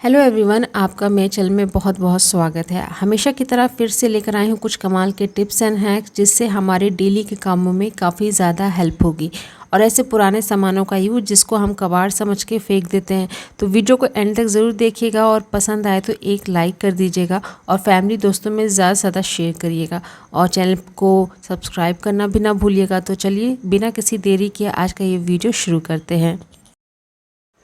Hello everyone, आपका मेरे channel में बहुत बहुत स्वागत है। हमेशा की तरह फिर से लेकर आई हूँ कुछ कमाल के टिप्स एंड हैक्स जिससे हमारे डेली के कामों में काफ़ी ज़्यादा हेल्प होगी। और ऐसे पुराने सामानों का यूज जिसको हम कबाड़ समझ के फेंक देते हैं, तो वीडियो को एंड तक ज़रूर देखिएगा और पसंद आए तो एक लाइक कर दीजिएगा और फैमिली दोस्तों में ज़्यादा से ज़्यादा शेयर करिएगा और चैनल को सब्सक्राइब करना भी ना भूलिएगा। तो चलिए बिना किसी देरी के आज का ये वीडियो शुरू करते हैं।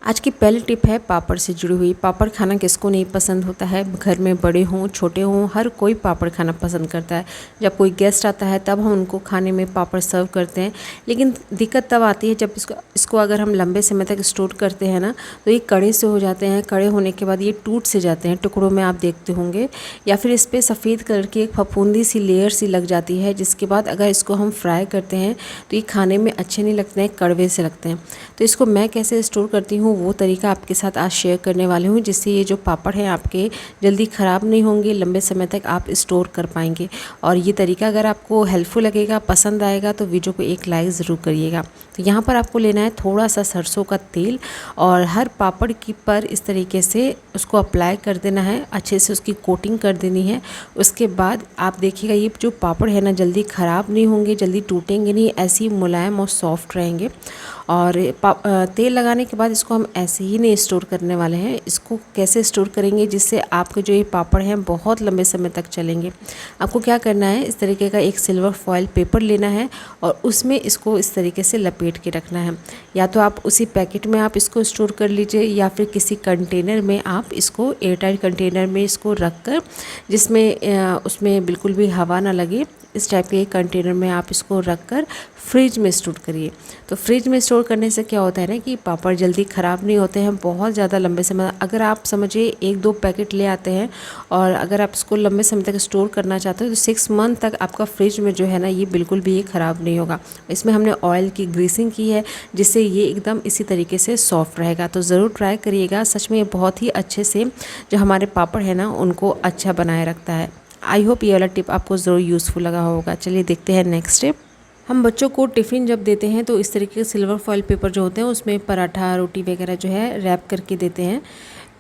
आज की पहली टिप है पापड़ से जुड़ी हुई। पापड़ खाना किसको नहीं पसंद होता है। घर में बड़े हों छोटे हों हर कोई पापड़ खाना पसंद करता है। जब कोई गेस्ट आता है तब हम उनको खाने में पापड़ सर्व करते हैं, लेकिन दिक्कत तब आती है जब इसको अगर हम लंबे समय तक स्टोर करते हैं ना, तो ये कड़े से हो जाते हैं। कड़े होने के बाद ये टूट से जाते हैं, टुकड़ों में आप देखते होंगे, या फिर इस पर सफ़ेद कलर की एक फफूंदी सी लेयर सी लग जाती है, जिसके बाद अगर इसको हम फ्राई करते हैं तो ये खाने में अच्छे नहीं लगते हैं, कड़वे से लगते हैं। तो इसको मैं कैसे स्टोर करती हूँ वो तरीका आपके साथ आज शेयर करने वाली हूँ, जिससे ये जो पापड़ हैं आपके जल्दी ख़राब नहीं होंगे, लंबे समय तक आप स्टोर कर पाएंगे। और ये तरीका अगर आपको हेल्पफुल लगेगा, पसंद आएगा, तो वीडियो को एक लाइक ज़रूर करिएगा। तो यहाँ पर आपको लेना है थोड़ा सा सरसों का तेल और हर पापड़ की पर इस तरीके से उसको अप्लाई कर देना है, अच्छे से उसकी कोटिंग कर देनी है। उसके बाद आप देखिएगा ये जो पापड़ है ना जल्दी ख़राब नहीं होंगे, जल्दी टूटेंगे नहीं, ऐसे ही मुलायम और सॉफ्ट रहेंगे। और तेल लगाने के बाद इसको हम ऐसे ही नहीं स्टोर करने वाले हैं। इसको कैसे स्टोर करेंगे जिससे आपके जो ये पापड़ हैं बहुत लंबे समय तक चलेंगे। आपको क्या करना है, इस तरीके का एक सिल्वर फॉयल पेपर लेना है और उसमें इसको इस तरीके से लपेट के रखना है। या तो आप उसी पैकेट में आप इसको स्टोर कर लीजिए, या फिर किसी कंटेनर में आप इसको एयरटाइट कंटेनर में इसको रख कर, जिसमें उसमें बिल्कुल भी हवा ना लगे, इस टाइप के कंटेनर में आप इसको रख कर फ्रिज में स्टोर करिए। तो फ्रिज में स्टोर करने से क्या होता है ना कि पापड़ जल्दी ख़राब नहीं होते हैं, बहुत ज़्यादा लंबे समय। अगर आप समझिए 1-2 पैकेट ले आते हैं और अगर आप इसको लंबे समय तक स्टोर करना चाहते हो तो 6 मंथ तक आपका फ्रिज में जो है ना ये बिल्कुल भी ये ख़राब नहीं होगा। इसमें हमने ऑयल की ग्रीसिंग की है जिससे ये एकदम इसी तरीके से सॉफ्ट रहेगा। तो ज़रूर ट्राई करिएगा, सच में ये बहुत ही अच्छे से जो हमारे पापड़ है ना उनको अच्छा बनाए रखता है। आई होप ये वाला टिप आपको ज़रूर यूज़फुल लगा होगा। चलिए देखते हैं नेक्स्ट टिप। हम बच्चों को टिफ़िन जब देते हैं तो इस तरीके के सिल्वर फॉयल पेपर जो होते हैं उसमें पराठा रोटी वगैरह जो है रैप करके देते हैं।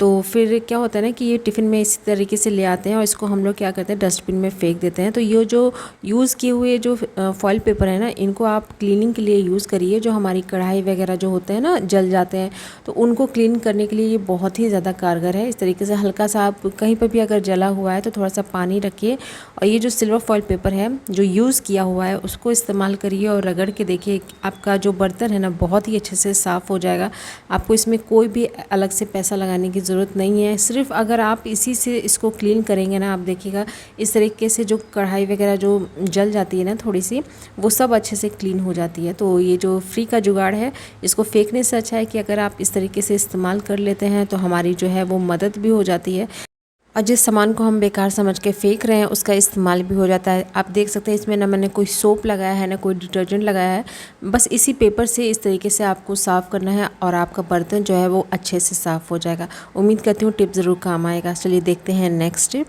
तो फिर क्या होता है ना कि ये टिफ़िन में इसी तरीके से ले आते हैं और इसको हम लोग क्या करते हैं डस्टबिन में फेंक देते हैं। तो ये जो यूज़ किए हुए जो फॉयल पेपर है ना, इनको आप क्लीनिंग के लिए यूज़ करिए। जो हमारी कढ़ाई वगैरह जो होते हैं ना जल जाते हैं, तो उनको क्लीन करने के लिए ये बहुत ही ज़्यादा कारगर है। इस तरीके से हल्का सा आप कहीं पर भी अगर जला हुआ है तो थोड़ा सा पानी रखिए और ये जो सिल्वर फॉयल पेपर है जो यूज़ किया हुआ है उसको इस्तेमाल करिए और रगड़ के देखिए आपका जो बर्तन है ना बहुत ही अच्छे से साफ़ हो जाएगा। आपको इसमें कोई भी अलग से पैसा लगाने की ज़रूरत नहीं है। सिर्फ अगर आप इसी से इसको क्लीन करेंगे ना, आप देखिएगा इस तरीके से जो कढ़ाई वगैरह जो जल जाती है ना थोड़ी सी, वो सब अच्छे से क्लीन हो जाती है। तो ये जो फ्री का जुगाड़ है, इसको फेंकने से अच्छा है कि अगर आप इस तरीके से इस्तेमाल कर लेते हैं तो हमारी जो है वो मदद भी हो जाती है और जिस सामान को हम बेकार समझ के फेंक रहे हैं उसका इस्तेमाल भी हो जाता है। आप देख सकते हैं इसमें ना मैंने कोई सोप लगाया है ना कोई डिटर्जेंट लगाया है, बस इसी पेपर से इस तरीके से आपको साफ़ करना है और आपका बर्तन जो है वो अच्छे से साफ़ हो जाएगा। उम्मीद करती हूँ टिप ज़रूर काम आएगा। चलिए देखते हैं नेक्स्ट टिप।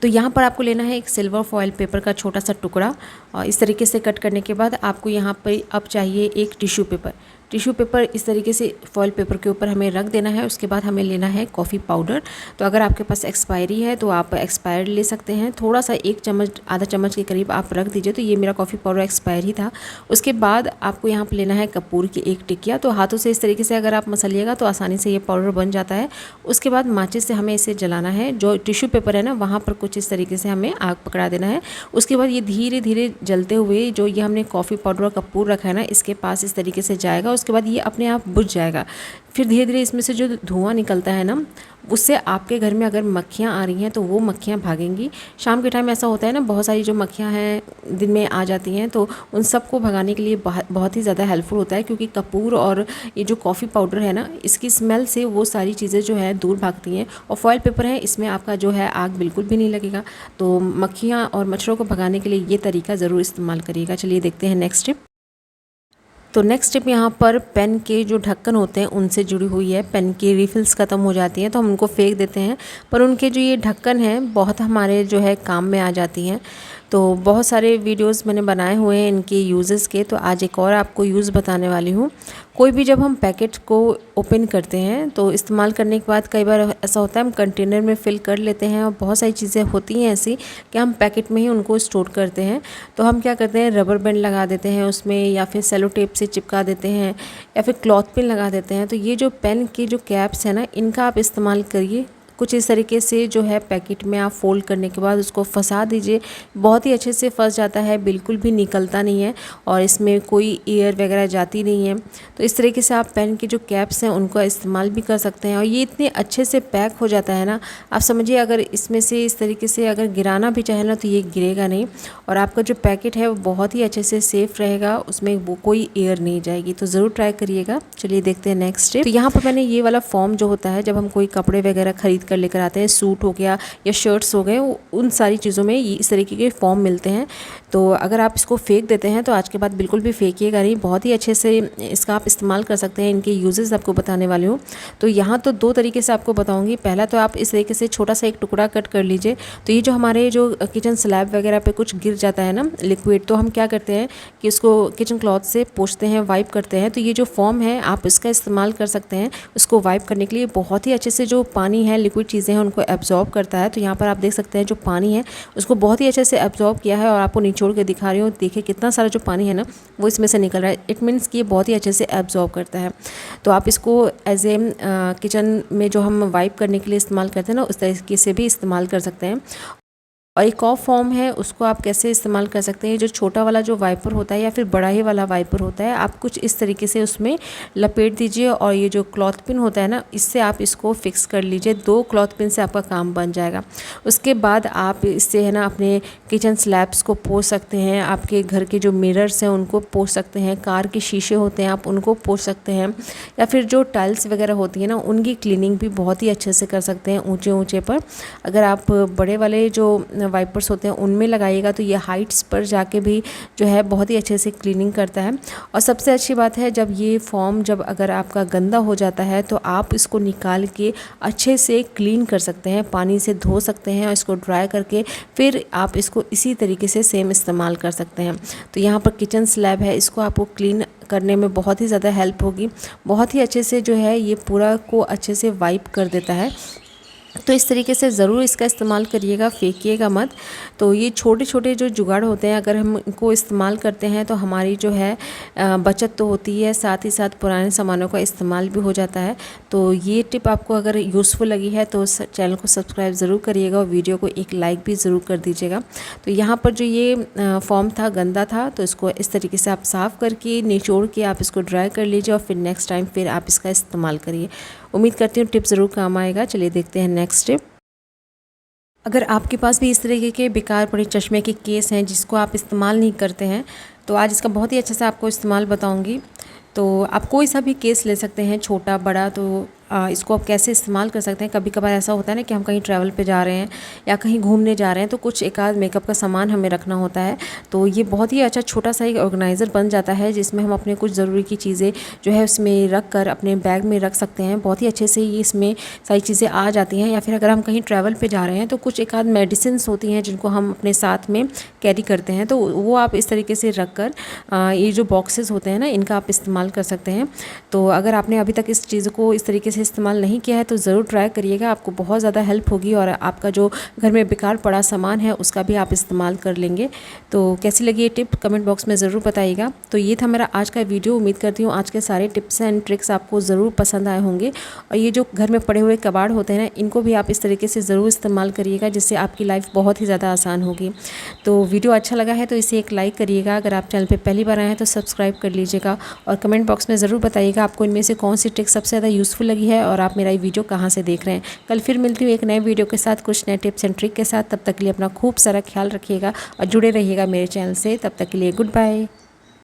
तो यहाँ पर आपको लेना है एक सिल्वर फॉयल पेपर का छोटा सा टुकड़ा और इस तरीके से कट करने के बाद आपको यहाँ पर अब चाहिए एक टिश्यू पेपर। टिश्यू पेपर इस तरीके से फॉयल पेपर के ऊपर हमें रख देना है। उसके बाद हमें लेना है कॉफ़ी पाउडर। तो अगर आपके पास एक्सपायरी है तो आप एक्सपायर्ड ले सकते हैं, थोड़ा सा 1 चम्मच आधा चम्मच के करीब आप रख दीजिए। तो ये मेरा कॉफ़ी पाउडर एक्सपायर ही था। उसके बाद आपको यहाँ पर लेना है कपूर की एक टिकिया। तो हाथों से इस तरीके से अगर आप मसलिएगा तो आसानी से ये पाउडर बन जाता है। उसके बाद माचिस से हमें इसे जलाना है। जो टिश्यू पेपर है ना वहाँ पर कुछ इस तरीके से हमें आग पकड़ा देना है। उसके बाद ये धीरे धीरे जलते हुए जो ये हमने कॉफ़ी पाउडर और कपूर रखा है ना इसके पास इस तरीके से जाएगा। उसके बाद ये अपने आप बुझ जाएगा। फिर धीरे धीरे इसमें से जो धुआं निकलता है ना, उससे आपके घर में अगर मक्खियाँ आ रही हैं तो वो मक्खियाँ भागेंगी। शाम के टाइम ऐसा होता है ना, बहुत सारी जो मक्खियाँ हैं दिन में आ जाती हैं, तो उन सबको भगाने के लिए बहुत ही ज़्यादा हेल्पफुल होता है, क्योंकि कपूर और ये जो कॉफ़ी पाउडर है ना इसकी स्मेल से वो सारी चीज़ें जो है दूर भागती हैं। और फॉयल पेपर है, इसमें आपका जो है आग बिल्कुल भी नहीं लगेगा। तो मक्खियाँ और मच्छरों को भगाने के लिए ये तरीका ज़रूर इस्तेमाल करिएगा। चलिए देखते हैं नेक्स्ट टिप। तो नेक्स्ट टिप यहाँ पर पेन के जो ढक्कन होते हैं उनसे जुड़ी हुई है। पेन की रिफिल्स ख़त्म हो जाती हैं तो हम उनको फेंक देते हैं, पर उनके जो ये ढक्कन हैं बहुत हमारे जो है काम में आ जाती हैं। तो बहुत सारे वीडियोस मैंने बनाए हुए हैं इनके यूज़ेस के, तो आज एक और आपको यूज़ बताने वाली हूँ। कोई भी जब हम पैकेट को ओपन करते हैं तो इस्तेमाल करने के बाद कई बार ऐसा होता है हम कंटेनर में फ़िल कर लेते हैं और बहुत सारी चीज़ें होती हैं ऐसी कि हम पैकेट में ही उनको स्टोर करते हैं। तो हम क्या करते हैं, रबर बैंड लगा देते हैं उसमें, या फिर सेलो टेप से चिपका देते हैं, या फिर क्लॉथ पिन लगा देते हैं। तो ये जो पेन की जो कैप्स है ना, इनका आप इस्तेमाल करिए। कुछ इस तरीके से जो है पैकेट में आप फ़ोल्ड करने के बाद उसको फंसा दीजिए। बहुत ही अच्छे से फंस जाता है, बिल्कुल भी निकलता नहीं है और इसमें कोई एयर वगैरह जाती नहीं है। तो इस तरीके से आप पेन के जो कैप्स हैं उनका इस्तेमाल भी कर सकते हैं और ये इतने अच्छे से पैक हो जाता है ना, आप समझिए अगर इसमें से इस तरीके से अगर गिराना भी चाहे ना तो ये गिरेगा नहीं और आपका जो पैकेट है वो बहुत ही अच्छे से सेफ़ रहेगा, उसमें वो कोई एयर नहीं जाएगी। तो ज़रूर ट्राई करिएगा। चलिए देखते हैं नेक्स्ट स्टेप। तो यहाँ पर मैंने ये वाला फॉर्म जो होता है, जब हम कोई कपड़े वगैरह खरीद कर लेकर आते हैं, सूट हो गया या शर्ट्स हो गए, उन सारी चीज़ों में इस तरीके के फॉर्म मिलते हैं। तो अगर आप इसको फेंक देते हैं तो आज के बाद बिल्कुल भी फेंकिएगा नहीं, बहुत ही अच्छे से इसका आप इस्तेमाल कर सकते हैं। इनके यूजेस आपको बताने वाली हूँ। तो यहाँ तो 2 तरीके से आपको बताऊँगी। पहला तो आप इस तरीके से छोटा सा एक टुकड़ा कट कर लीजिए। तो ये जो हमारे जो किचन स्लैब वगैरह पे कुछ गिर जाता है ना लिक्विड, तो हम क्या करते हैं कि उसको किचन क्लॉथ से पोंछते हैं, वाइप करते हैं। तो ये जो फॉर्म है आप इसका इस्तेमाल कर सकते हैं उसको वाइप करने के लिए। बहुत ही अच्छे से जो पानी है, लिक्विड चीज़ें हैं, उनको एब्जॉर्ब करता है। तो यहाँ पर आप देख सकते हैं जो पानी है उसको बहुत ही अच्छे से एब्जॉर्ब किया है और आपको निचोड़ के दिखा रही हूँ। देखिए कितना सारा जो पानी है ना वो इसमें से निकल रहा है। इट मीन्स कि ये बहुत ही अच्छे से एब्जॉर्ब करता है। तो आप इसको एज ए किचन में जो हम वाइप करने के लिए इस्तेमाल करते हैं ना, उस तरीके से भी इस्तेमाल कर सकते हैं। और एक और फॉर्म है, उसको आप कैसे इस्तेमाल कर सकते हैं, जो छोटा वाला जो वाइपर होता है या फिर बड़ा ही वाला वाइपर होता है, आप कुछ इस तरीके से उसमें लपेट दीजिए और ये जो क्लॉथ पिन होता है ना, इससे आप इसको फिक्स कर लीजिए। 2 क्लॉथ पिन से आपका काम बन जाएगा। उसके बाद आप इससे है ना अपने किचन स्लैब्स को पोंछ सकते हैं, आपके घर के जो मिरर्स हैं उनको पोंछ सकते हैं, कार के शीशे होते हैं आप उनको पोंछ सकते हैं, या फिर जो टाइल्स वगैरह होती है ना उनकी क्लीनिंग भी बहुत ही अच्छे से कर सकते हैं ऊँचे ऊँचे पर। अगर आप बड़े वाले जो वाइपर्स होते हैं उनमें लगाइएगा तो ये हाइट्स पर जाके भी जो है बहुत ही अच्छे से क्लीनिंग करता है। और सबसे अच्छी बात है, जब ये फॉर्म जब अगर आपका गंदा हो जाता है तो आप इसको निकाल के अच्छे से क्लीन कर सकते हैं, पानी से धो सकते हैं और इसको ड्राई करके फिर आप इसको इसी तरीके से सेम इस्तेमाल कर सकते हैं। तो यहाँ पर किचन स्लैब है, इसको आपको क्लीन करने में बहुत ही ज़्यादा हेल्प होगी। बहुत ही अच्छे से जो है ये पूरा को अच्छे से वाइप कर देता है। तो इस तरीके से ज़रूर इसका इस्तेमाल करिएगा, फेंकिएगा मत। तो ये छोटे छोटे जो जुगाड़ होते हैं अगर हम इनको इस्तेमाल करते हैं तो हमारी जो है बचत तो होती है, साथ ही साथ पुराने सामानों का इस्तेमाल भी हो जाता है। तो ये टिप आपको अगर यूज़फुल लगी है तो चैनल को सब्सक्राइब ज़रूर करिएगा और वीडियो को एक लाइक भी ज़रूर कर दीजिएगा। तो यहाँ पर जो ये फॉर्म था गंदा था, तो इसको इस तरीके से आप साफ़ करके निचोड़ के आप इसको ड्राई कर लीजिए और फिर नेक्स्ट टाइम फिर आप इसका इस्तेमाल करिए। उम्मीद करती हूँ टिप ज़रूर काम आएगा। चलिए देखते हैं नेक्स्ट टिप। अगर आपके पास भी इस तरीके के बेकार पड़े चश्मे के केस हैं जिसको आप इस्तेमाल नहीं करते हैं, तो आज इसका बहुत ही अच्छे से आपको इस्तेमाल बताऊंगी। तो आप कोई सा भी केस ले सकते हैं, छोटा बड़ा। तो इसको आप कैसे इस्तेमाल कर सकते हैं। कभी कभार ऐसा होता है ना कि हम कहीं ट्रैवल पे जा रहे हैं या कहीं घूमने जा रहे हैं, तो कुछ एक आध मेकअप का सामान हमें रखना होता है। तो ये बहुत ही अच्छा छोटा सा एक ऑर्गेनाइज़र बन जाता है जिसमें हम अपने कुछ ज़रूरी की चीज़ें जो है उसमें रख कर अपने बैग में रख सकते हैं। बहुत ही अच्छे से ये इसमें सारी चीज़ें आ जाती हैं। या फिर अगर हम कहीं ट्रैवल पे जा रहे हैं तो कुछ एक आध मेडिसिन्स होती हैं जिनको हम अपने साथ में कैरी करते हैं, तो वो आप इस तरीके से रख कर ये जो बॉक्सेस होते हैं ना इनका आप इस्तेमाल कर सकते हैं। तो अगर आपने अभी तक इस चीज़ को इस तरीके से इस्तेमाल नहीं किया है तो ज़रूर ट्राई करिएगा, आपको बहुत ज़्यादा हेल्प होगी और आपका जो घर में बेकार पड़ा सामान है उसका भी आप इस्तेमाल कर लेंगे। तो कैसी लगी ये टिप कमेंट बॉक्स में ज़रूर बताइएगा। तो ये था मेरा आज का वीडियो। उम्मीद करती हूँ आज के सारे टिप्स एंड ट्रिक्स आपको ज़रूर पसंद आए होंगे। और ये जो घर में पड़े हुए कबाड़ होते हैं ना, इनको भी आप इस तरीके से ज़रूर इस्तेमाल करिएगा, जिससे आपकी लाइफ बहुत ही ज़्यादा आसान होगी। तो वीडियो अच्छा लगा है तो इसे एक लाइक करिएगा। अगर आप चैनल पर पहली बार आए हैं तो सब्सक्राइब कर लीजिएगा और कमेंट बॉक्स में ज़रूर बताइएगा आपको इनमें से कौन सी ट्रिक सबसे ज़्यादा यूज़फुल लगी है और आप मेरा ये वीडियो कहाँ से देख रहे हैं। कल फिर मिलती हूँ एक नए वीडियो के साथ, कुछ नए टिप्स एंड ट्रिक के साथ। तब तक के लिए अपना खूब सारा ख्याल रखिएगा और जुड़े रहिएगा मेरे चैनल से। तब तक के लिए गुड बाय।